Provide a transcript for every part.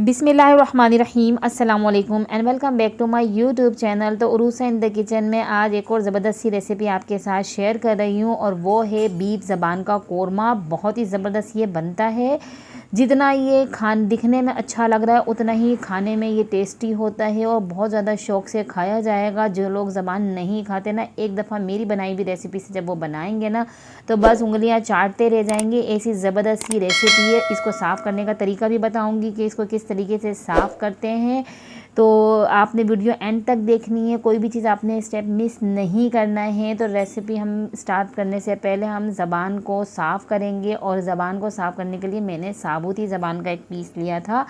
बिस्मिल्लाहिर्रहमानिर्रहीम अस्सलाम वालेकुम and welcome back to my YouTube channel. तो उरूसा इन द किचन में आज एक और ज़बरदस्त सी रेसिपी आपके साथ शेयर कर रही हूँ और वो है बीफ ज़बान का कोरमा। बहुत ही ज़बरदस्त ये बनता है। जितना ये दिखने में अच्छा लग रहा है उतना ही खाने में ये टेस्टी होता है और बहुत ज़्यादा शौक़ से खाया जाएगा। जो लोग ज़बान नहीं खाते ना, एक दफ़ा मेरी बनाई हुई रेसिपी से जब वो बनाएंगे ना तो बस उंगलियां चाटते रह जाएंगे। ऐसी ज़बरदस्त सी रेसिपी है। इसको साफ़ करने का तरीका भी बताऊंगी कि इसको किस तरीके से साफ़ करते हैं। तो आपने वीडियो एंड तक देखनी है, कोई भी चीज़ आपने स्टेप मिस नहीं करना है। तो रेसिपी हम स्टार्ट करने से पहले हम ज़बान को साफ़ करेंगे और ज़बान को साफ़ करने के लिए मैंने साबुती ज़बान का एक पीस लिया था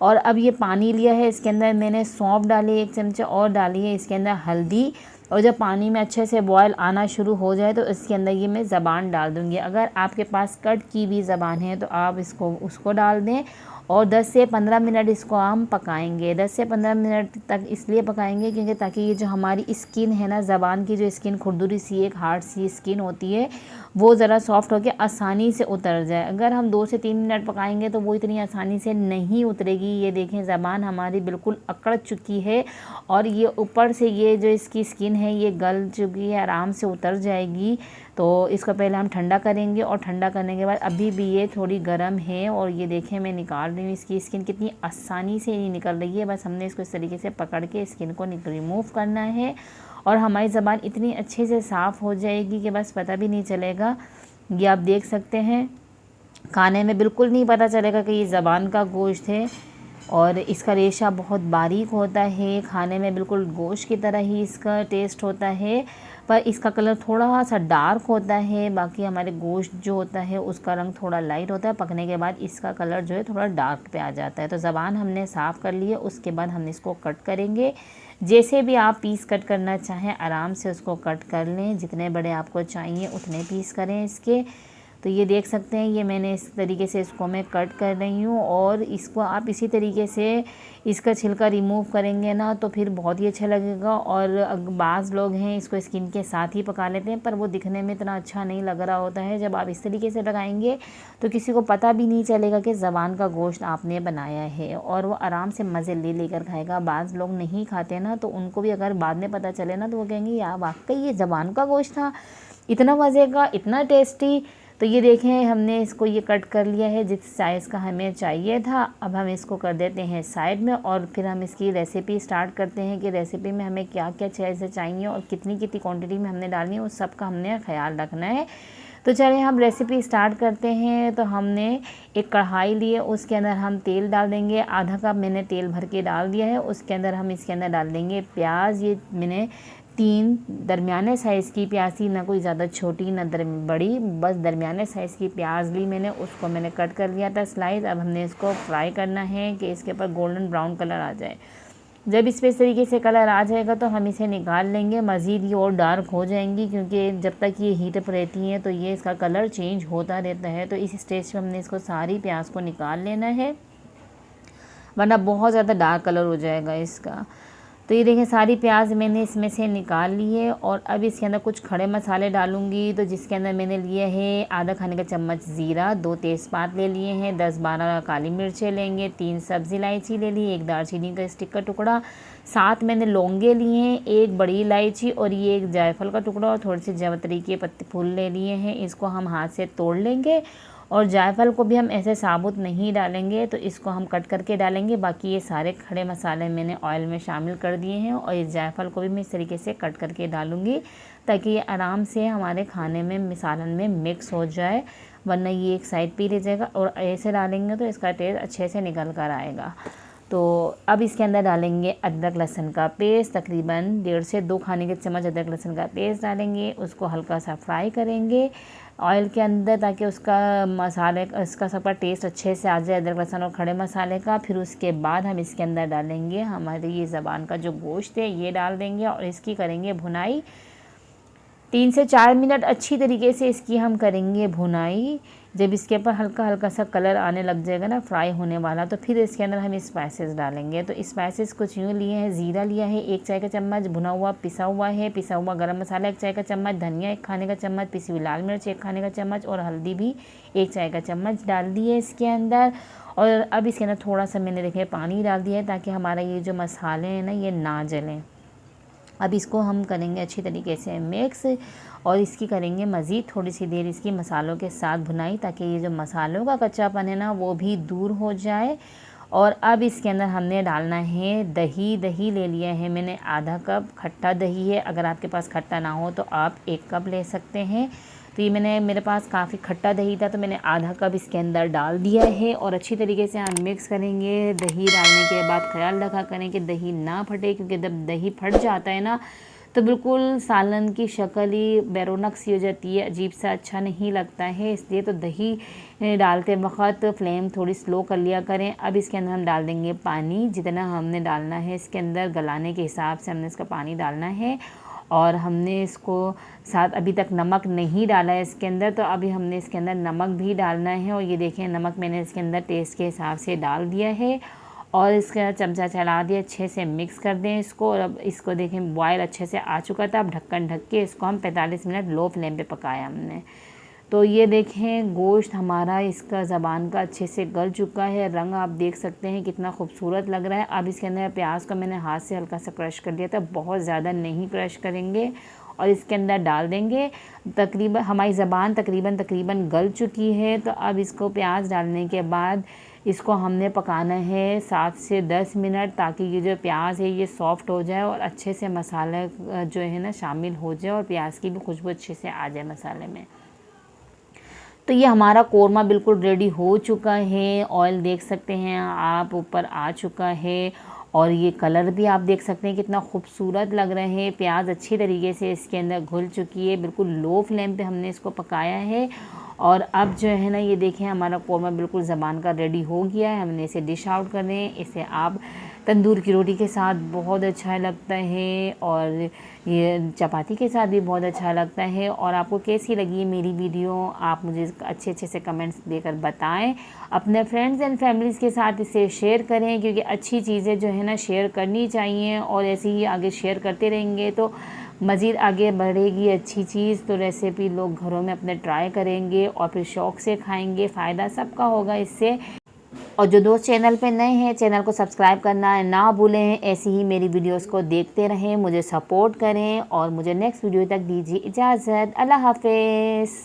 और अब ये पानी लिया है। इसके अंदर मैंने सौंफ डाली, 1 चमचा और डाली है इसके अंदर हल्दी। और जब पानी में अच्छे से बॉयल आना शुरू हो जाए तो इसके अंदर ये मैं ज़बान डाल दूँगी। अगर आपके पास कट की हुई ज़बान है तो आप उसको डाल दें और 10 से 15 मिनट इसको हम पकाएंगे। 10 से 15 मिनट तक इसलिए पकाएंगे क्योंकि ताकि ये जो हमारी स्किन है ना, ज़बान की जो स्किन खुरदुरी सी एक हार्ड सी स्किन होती है वो ज़रा सॉफ्ट होकर आसानी से उतर जाए। अगर हम 2 से 3 मिनट पकाएंगे तो वो इतनी आसानी से नहीं उतरेगी। ये देखें, ज़बान हमारी बिल्कुल अकड़ चुकी है और ये ऊपर से ये जो इसकी स्किन है ये गल चुकी है, आराम से उतर जाएगी। तो इसको पहले हम ठंडा करेंगे और ठंडा करने के बाद अभी भी ये थोड़ी गर्म है और ये देखें मैं निकाल रही हूँ। इसकी स्किन कितनी आसानी से नहीं निकल रही है। बस हमने इसको इस तरीके से पकड़ के स्किन को रिमूव करना है और हमारी ज़बान इतनी अच्छे से साफ़ हो जाएगी कि बस पता भी नहीं चलेगा। ये आप देख सकते हैं, खाने में बिल्कुल नहीं पता चलेगा कि ये ज़बान का गोश्त है और इसका रेशा बहुत बारीक होता है। खाने में बिल्कुल गोश्त की तरह ही इसका टेस्ट होता है, पर इसका कलर थोड़ा सा डार्क होता है। बाकी हमारे गोश्त जो होता है उसका रंग थोड़ा लाइट होता है। पकने के बाद इसका कलर जो है थोड़ा डार्क पे आ जाता है। तो ज़बान हमने साफ़ कर ली है। उसके बाद हम इसको कट करेंगे। जैसे भी आप पीस कट करना चाहें आराम से उसको कट कर लें। जितने बड़े आपको चाहिए उतने पीस करें इसके। तो ये देख सकते हैं, ये मैंने इस तरीके से इसको मैं कट कर रही हूँ और इसको आप इसी तरीके से इसका छिलका रिमूव करेंगे ना तो फिर बहुत ही अच्छा लगेगा। और बाज़ लोग हैं इसको स्किन के साथ ही पका लेते हैं, पर वो दिखने में इतना अच्छा नहीं लग रहा होता है। जब आप इस तरीके से लगाएंगे तो किसी को पता भी नहीं चलेगा कि ज़बान का गोश्त आपने बनाया है और वो आराम से मज़े ले लेकर खाएगा। बाज़ लोग नहीं खाते ना, तो उनको भी अगर बाद में पता चले ना तो वो कहेंगे यार वाकई ये ज़बान का गोश्त था, इतना मज़े का, इतना टेस्टी। तो ये देखें, हमने इसको ये कट कर लिया है जिस साइज़ का हमें चाहिए था। अब हम इसको कर देते हैं साइड में और फिर हम इसकी रेसिपी स्टार्ट करते हैं कि रेसिपी में हमें क्या क्या चीज़ें चाहिए और कितनी कितनी क्वांटिटी में हमने डालनी है, उस सब का हमने ख्याल रखना है। तो चलिए हम रेसिपी स्टार्ट करते हैं। तो हमने एक कढ़ाई ली है, उसके अंदर हम तेल डाल देंगे। आधा कप मैंने तेल भर के डाल दिया है। उसके अंदर हम इसके अंदर डाल देंगे प्याज। ये मैंने 3 दरमियाने साइज़ की प्याज थी, ना कोई ज़्यादा छोटी ना बड़ी, बस दरमियाने साइज़ की प्याज ली मैंने। उसको मैंने कट कर लिया था स्लाइस। अब हमने इसको फ्राई करना है कि इसके ऊपर गोल्डन ब्राउन कलर आ जाए। जब इस पर इस तरीके से कलर आ जाएगा तो हम इसे निकाल लेंगे। मज़ीद ये और डार्क हो जाएंगी क्योंकि जब तक ये हीट पर रहती हैं तो ये इसका कलर चेंज होता रहता है। तो इस स्टेज पर हमने इसको सारी प्याज को निकाल लेना है, वरना बहुत ज़्यादा डार्क कलर हो जाएगा इसका। तो ये देखें, सारी प्याज मैंने इसमें से निकाल ली है और अब इसके अंदर कुछ खड़े मसाले डालूंगी। तो जिसके अंदर मैंने लिए है आधा खाने का चम्मच ज़ीरा, 2 तेज़पात ले लिए हैं, 10-12 काली मिर्चें लेंगे, 3 सब्ज़ी इलायची ले ली, 1 दालचीनी का स्टिक का टुकड़ा, 7 मैंने लौंगे लिए हैं, 1 बड़ी इलायची और ये 1 जायफल का टुकड़ा और थोड़ी सी जावित्री के पत्ते फूल ले लिए हैं। इसको हम हाथ से तोड़ लेंगे और जायफल को भी हम ऐसे साबुत नहीं डालेंगे, तो इसको हम कट करके डालेंगे। बाकी ये सारे खड़े मसाले मैंने ऑयल में शामिल कर दिए हैं और इस जायफल को भी मैं इस तरीके से कट करके डालूंगी ताकि ये आराम से हमारे खाने में मिसालन में मिक्स हो जाए, वरना ये एक साइड पे रह जाएगा। और ऐसे डालेंगे तो इसका टेस्ट अच्छे से निकल कर आएगा। तो अब इसके अंदर डालेंगे अदरक लहसुन का पेस्ट, तकरीबन 1.5 से 2 खाने के चम्मच अदरक लहसुन का पेस्ट डालेंगे। उसको हल्का सा फ्राई करेंगे ऑयल के अंदर ताकि इसका सबका टेस्ट अच्छे से आ जाए, अदरक लहसुन और खड़े मसाले का। फिर उसके बाद हम इसके अंदर डालेंगे हमारी ये ज़बान का जो गोश्त है, ये डाल देंगे और इसकी करेंगे भुनाई। 3 से 4 मिनट अच्छी तरीके से इसकी हम करेंगे भुनाई। जब इसके ऊपर हल्का हल्का सा कलर आने लग जाएगा ना फ्राई होने वाला, तो फिर इसके अंदर हम स्पाइसेस डालेंगे। तो स्पाइसेस कुछ यूँ लिए हैं, ज़ीरा लिया है 1 चाय का चम्मच, भुना हुआ पिसा हुआ गरम मसाला 1 चाय का चम्मच, धनिया 1 खाने का चम्मच, पिसी हुई लाल मिर्च 1 खाने का चम्मच और हल्दी भी 1 चाय का चम्मच डाल दी है इसके अंदर। और अब इसके अंदर थोड़ा सा मैंने देखे पानी डाल दिया है ताकि हमारा ये जो मसाले हैं ना ये ना जलें। अब इसको हम करेंगे अच्छी तरीके से मिक्स और इसकी करेंगे मज़ीद थोड़ी सी देर इसकी मसालों के साथ भुनाई, ताकि ये जो मसालों का कच्चापन है ना वो भी दूर हो जाए। और अब इसके अंदर हमने डालना है दही। दही ले लिया है मैंने आधा कप, खट्टा दही है, अगर आपके पास खट्टा ना हो तो आप 1 कप ले सकते हैं। तो ये मेरे पास काफ़ी खट्टा दही था तो मैंने आधा कप इसके अंदर डाल दिया है और अच्छी तरीके से हम मिक्स करेंगे। दही डालने के बाद ख्याल रखा करें कि दही ना फटे, क्योंकि जब दही फट जाता है ना तो बिल्कुल सालन की शक्ल ही बैरोनक सी हो जाती है, अजीब सा अच्छा नहीं लगता है। इसलिए तो दही डालते वक्त फ्लेम थोड़ी स्लो कर लिया करें। अब इसके अंदर हम डाल देंगे पानी, जितना हमने डालना है इसके अंदर गलाने के हिसाब से हमने इसका पानी डालना है। और हमने इसको साथ अभी तक नमक नहीं डाला है इसके अंदर, तो अभी हमने इसके अंदर नमक भी डालना है। और ये देखें नमक मैंने इसके अंदर टेस्ट के हिसाब से डाल दिया है और इसका चमचा चला दिया, अच्छे से मिक्स कर दें इसको। और अब इसको देखें बॉयल अच्छे से आ चुका था। अब ढक्कन ढक के इसको हम 45 मिनट लो फ्लेम पे पकाया हमने। तो ये देखें गोश्त हमारा इसका ज़बान का अच्छे से गल चुका है, रंग आप देख सकते हैं कितना खूबसूरत लग रहा है। अब इसके अंदर प्याज को मैंने हाथ से हल्का सा क्रश कर लिया था, बहुत ज़्यादा नहीं क्रश करेंगे। और इसके अंदर डाल देंगे। तकरीबन हमारी ज़बान तकरीबन गल चुकी है। तो अब इसको प्याज डालने के बाद इसको हमने पकाना है 7 से 10 मिनट, ताकि ये जो प्याज है ये सॉफ़्ट हो जाए और अच्छे से मसाला जो है ना शामिल हो जाए और प्याज की भी खुशबू अच्छे से आ जाए मसाले में। तो ये हमारा कोरमा बिल्कुल रेडी हो चुका है। ऑयल देख सकते हैं आप ऊपर आ चुका है और ये कलर भी आप देख सकते हैं कितना खूबसूरत लग रहे हैं। प्याज अच्छी तरीके से इसके अंदर घुल चुकी है, बिल्कुल लो फ्लेम पे हमने इसको पकाया है। और अब जो है ना ये देखें हमारा कोरमा बिल्कुल ज़बान का रेडी हो गया है। हमने इसे डिश आउट कर रहे हैं। इसे आप तंदूर की रोटी के साथ बहुत अच्छा लगता है और ये चपाती के साथ भी बहुत अच्छा लगता है। और आपको कैसी लगी मेरी वीडियो आप मुझे अच्छे से कमेंट्स देकर बताएं। अपने फ्रेंड्स एंड फैमिलीज़ के साथ इसे शेयर करें, क्योंकि अच्छी चीज़ें जो है ना शेयर करनी चाहिए और ऐसे ही आगे शेयर करते रहेंगे तो मज़ीद आगे बढ़ेगी अच्छी चीज़। तो रेसिपी लोग घरों में अपने ट्राई करेंगे और फिर शौक़ से खाएंगे, फ़ायदा सबका होगा इससे। और जो दोस्त चैनल पे नए हैं चैनल को सब्सक्राइब करना ना भूलें। ऐसी ही मेरी वीडियोस को देखते रहें, मुझे सपोर्ट करें और मुझे नेक्स्ट वीडियो तक दीजिए इजाज़त। अल्लाह हाफ़िज़।